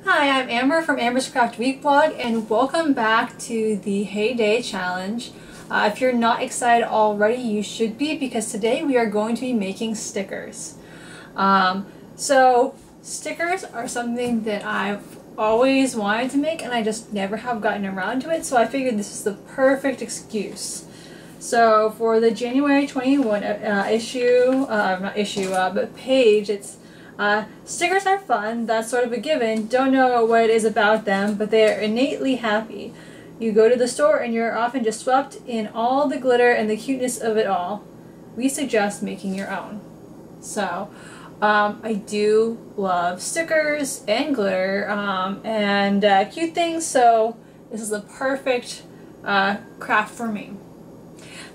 Hi, I'm Amber from Amber's Craft Week blog, and welcome back to the Heyday Challenge. If you're not excited already, you should be, because today we are going to be making stickers. So stickers are something that I've always wanted to make, and I just never have gotten around to it, so I figured this is the perfect excuse. So for the January 21 but page, it's stickers are fun, that's sort of a given. Don't know what it is about them, but they are innately happy. You go to the store and you're often just swept in all the glitter and the cuteness of it all. We suggest making your own. So, I do love stickers and glitter and cute things, so this is the perfect craft for me.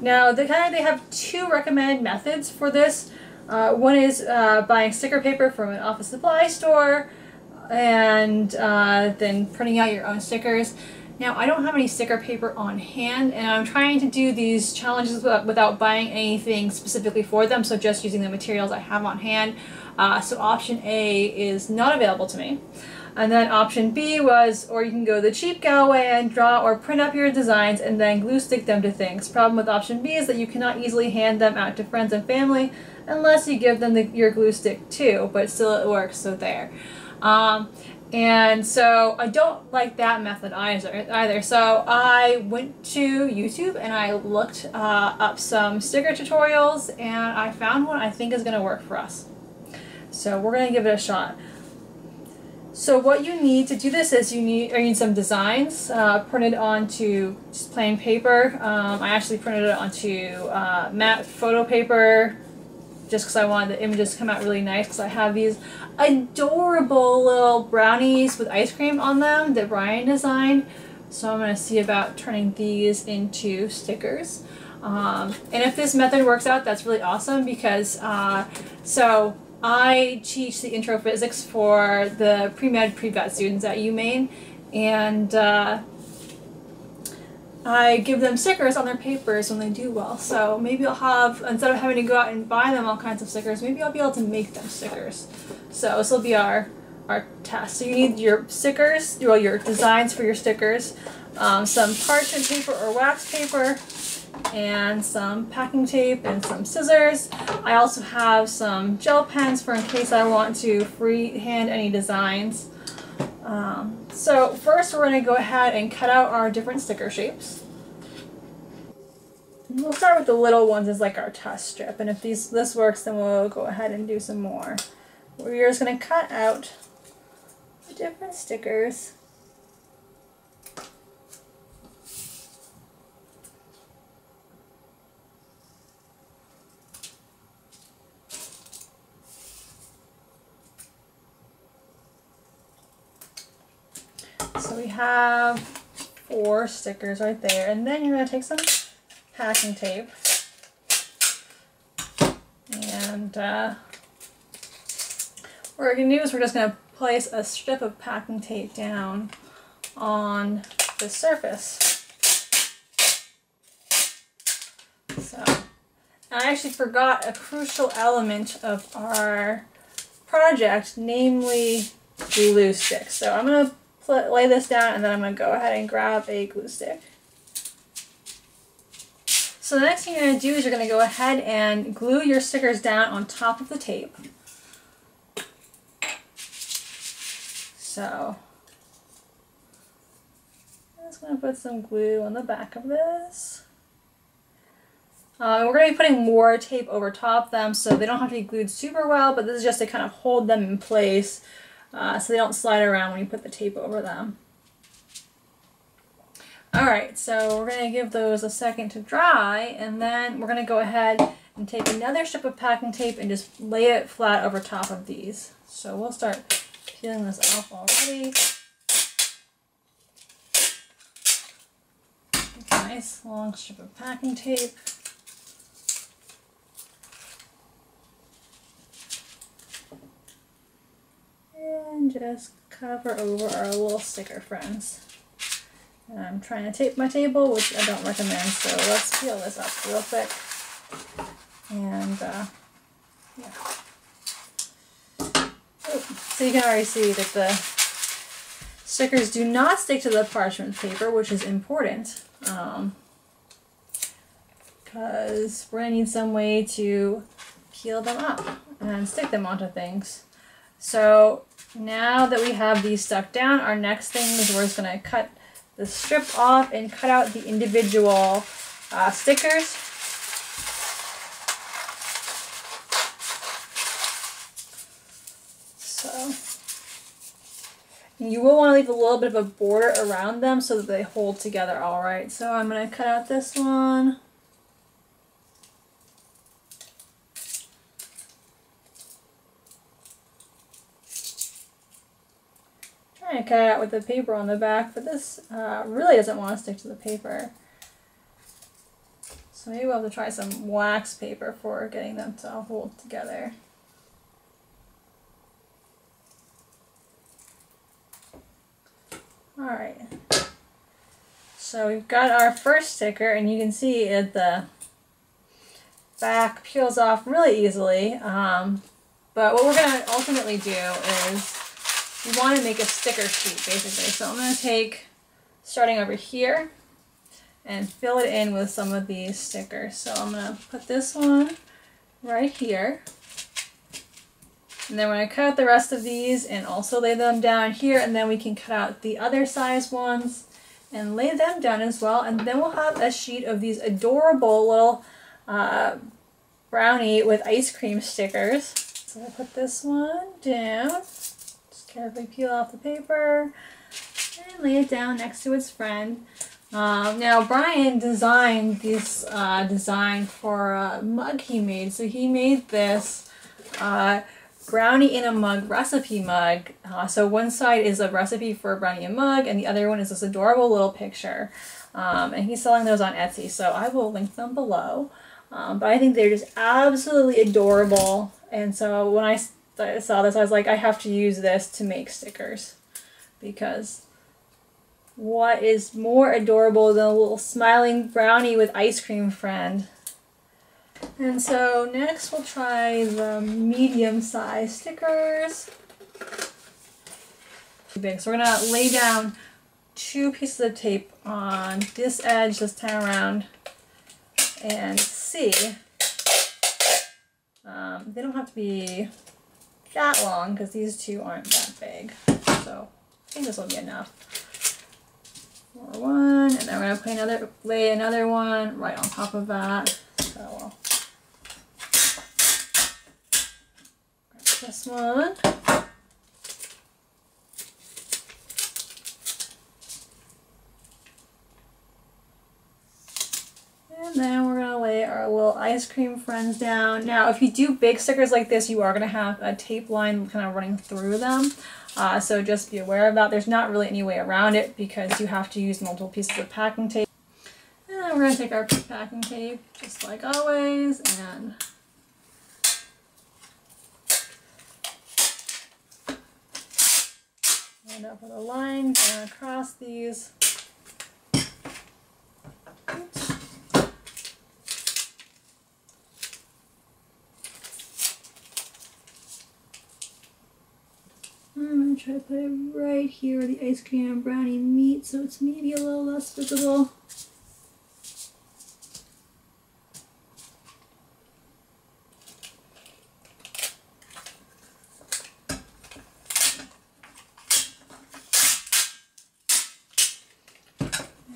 Now, they have two recommended methods for this. One is buying sticker paper from an office supply store and then printing out your own stickers. Now, I don't have any sticker paper on hand, and I'm trying to do these challenges without buying anything specifically for them, so just using the materials I have on hand. So option A is not available to me. And then option B was, or you can go the cheap gal way and draw or print up your designs and then glue stick them to things. Problem with option B is that you cannot easily hand them out to friends and family unless you give them your glue stick too, but still it works, so there. And so I don't like that method either. So I went to YouTube and I looked up some sticker tutorials, and I found one I think is going to work for us. So we're going to give it a shot. So what you need to do this is you need some designs printed onto just plain paper. I actually printed it onto matte photo paper just because I wanted the images to come out really nice, because I have these adorable little brownies with ice cream on them that Brian designed. So I'm going to see about turning these into stickers. And if this method works out, that's really awesome, because so I teach the intro physics for the pre-med, pre-vet students at UMaine, and I give them stickers on their papers when they do well. So maybe I'll have, instead of having to go out and buy them all kinds of stickers, maybe I'll be able to make them stickers. So this will be our test. So you need your stickers, well, your designs for your stickers, some parchment paper or wax paper, and some packing tape and some scissors. I also have some gel pens for in case I want to freehand any designs. So first we're going to go ahead and cut out our different sticker shapes. And we'll start with the little ones as like our test strip, and if this works, then we'll go ahead and do some more. We're just going to cut out the different stickers. So we have 4 stickers right there, and then you're going to take some packing tape, and what we're going to do is we're just going to place a strip of packing tape down on the surface. So, I actually forgot a crucial element of our project, namely glue sticks. So I'm going to lay this down, and then I'm going to go ahead and grab a glue stick. So the next thing you're going to do is you're going to go ahead and glue your stickers down on top of the tape. So I'm just going to put some glue on the back of this. We're going to be putting more tape over top of them, so they don't have to be glued super well, but this is just to kind of hold them in place so they don't slide around when you put the tape over them. Alright, so we're going to give those a second to dry, and then we're going to go ahead and take another strip of packing tape and just lay it flat over top of these. So we'll start peeling this off already. Take a nice long strip of packing tape. And just cover over our little sticker friends. And I'm trying to tape my table, which I don't recommend, so let's peel this up real quick. And yeah. So you can already see that Stickers do not stick to the parchment paper, which is important, because we're going to need some way to peel them up and stick them onto things. So now that we have these stuck down, our next thing is we're just going to cut the strip off and cut out the individual stickers. So you will want to leave a little bit of a border around them so that they hold together all right. So I'm going to cut out this one. Trying to cut it out with the paper on the back, but this really doesn't want to stick to the paper. So maybe we'll have to try some wax paper for getting them to hold together. Alright, so we've got our first sticker, and you can see it, the back peels off really easily, but what we're going to ultimately do is we want to make a sticker sheet basically. So I'm going to take, starting over here, and fill it in with some of these stickers. So I'm going to put this one right here. And then we're going to cut out the rest of these and also lay them down here, and then we can cut out the other size ones and lay them down as well. And then we'll have a sheet of these adorable little brownie with ice cream stickers. So I'll put this one down, just carefully peel off the paper and lay it down next to its friend. Now Brian designed this design for a mug he made. So he made this brownie in a mug recipe mug. So one side is a recipe for a brownie in a mug, and the other one is this adorable little picture. And he's selling those on Etsy, so I will link them below. But I think they're just absolutely adorable. And so when I saw this, I was like, I have to use this to make stickers, because what is more adorable than a little smiling brownie with ice cream friend? And so next we'll try the medium-sized stickers. Too big. So we're going to lay down 2 pieces of tape on this edge this time around and see. They don't have to be that long because these 2 aren't that big. So I think this will be enough. For one, and then we're going to lay another one right on top of that. So we'll grab this one. And then we're going to lay our little ice cream friends down. Now, if you do big stickers like this, you are going to have a tape line kind of running through them. So just be aware of that. There's not really any way around it because you have to use multiple pieces of packing tape. And then we're going to take our packing tape, just like always, and end up with a line going across these. Oops. I'm going to try to put it right here where the ice cream and brownie meet, so it's maybe a little less visible.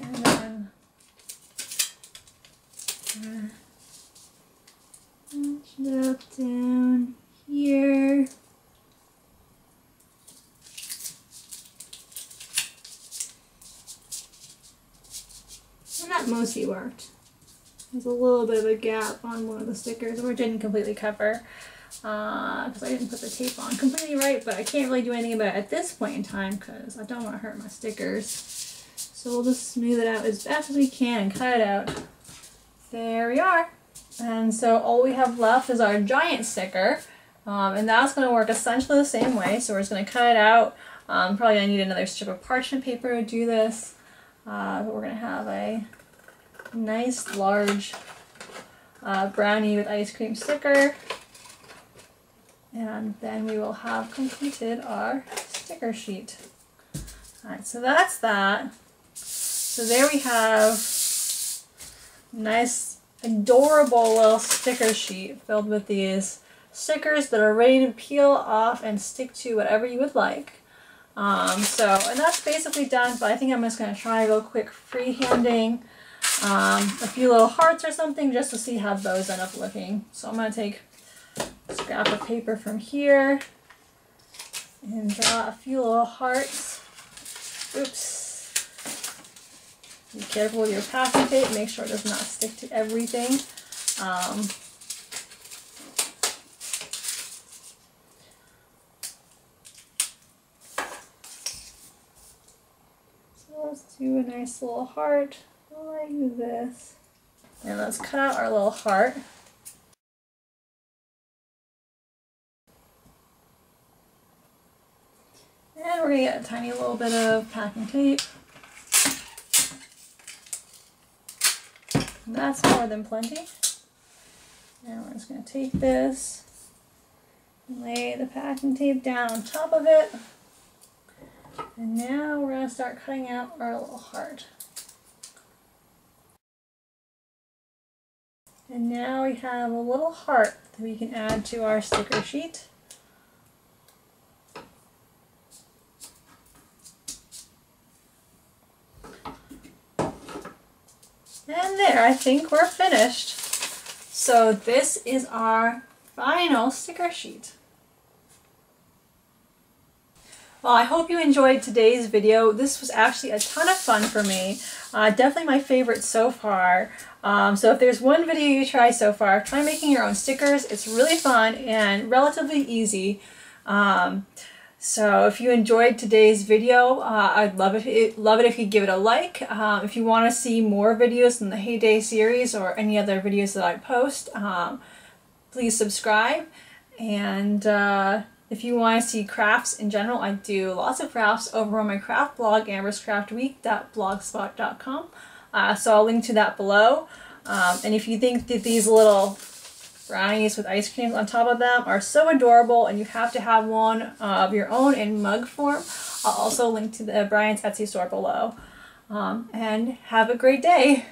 And then punch it up down here. That mostly worked. There's a little bit of a gap on one of the stickers, which I didn't completely cover because I didn't put the tape on completely right, but I can't really do anything about it at this point in time because I don't want to hurt my stickers. So we'll just smooth it out as best as we can and cut it out. There we are. And so all we have left is our giant sticker, and that's going to work essentially the same way. So we're just going to cut it out. Probably going to need another strip of parchment paper to do this. But we're going to have a nice large brownie with ice cream sticker, and then we will have completed our sticker sheet. Alright, so that's that. So there we have a nice, adorable little sticker sheet filled with these stickers that are ready to peel off and stick to whatever you would like. And that's basically done, but I think I'm just going to try real quick freehanding a few little hearts or something just to see how those end up looking. So I'm going to take a scrap of paper from here and draw a few little hearts. Oops. Be careful with your packing tape, make sure it does not stick to everything. Let's do a nice little heart like this. And let's cut out our little heart. And we're going to get a tiny little bit of packing tape. And that's more than plenty. And we're just going to take this and lay the packing tape down on top of it. And now we're going to start cutting out our little heart. And now we have a little heart that we can add to our sticker sheet. And there, I think we're finished. So this is our final sticker sheet. Well, I hope you enjoyed today's video. This was actually a ton of fun for me. Definitely my favorite so far. So if there's one video you try so far, try making your own stickers. It's really fun and relatively easy. So if you enjoyed today's video, I'd love it if you give it a like. If you want to see more videos in the Heyday series or any other videos that I post, please subscribe. And if you want to see crafts in general, I do lots of crafts over on my craft blog, amberscraftweek.blogspot.com. So I'll link to that below. And if you think that these little brownies with ice cream on top of them are so adorable and you have to have one of your own in mug form, I'll also link to the Brian's Etsy store below. And have a great day!